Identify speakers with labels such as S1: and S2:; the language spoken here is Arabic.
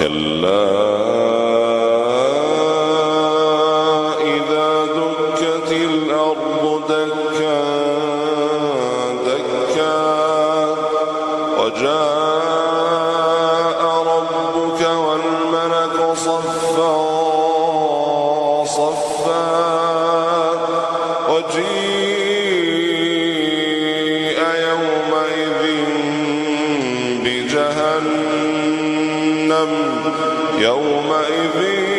S1: كلا إذا دكت الأرض دكا دكا وجاء ربك والملك صفا صفا وجيء يومئذ بجهنم يومئذ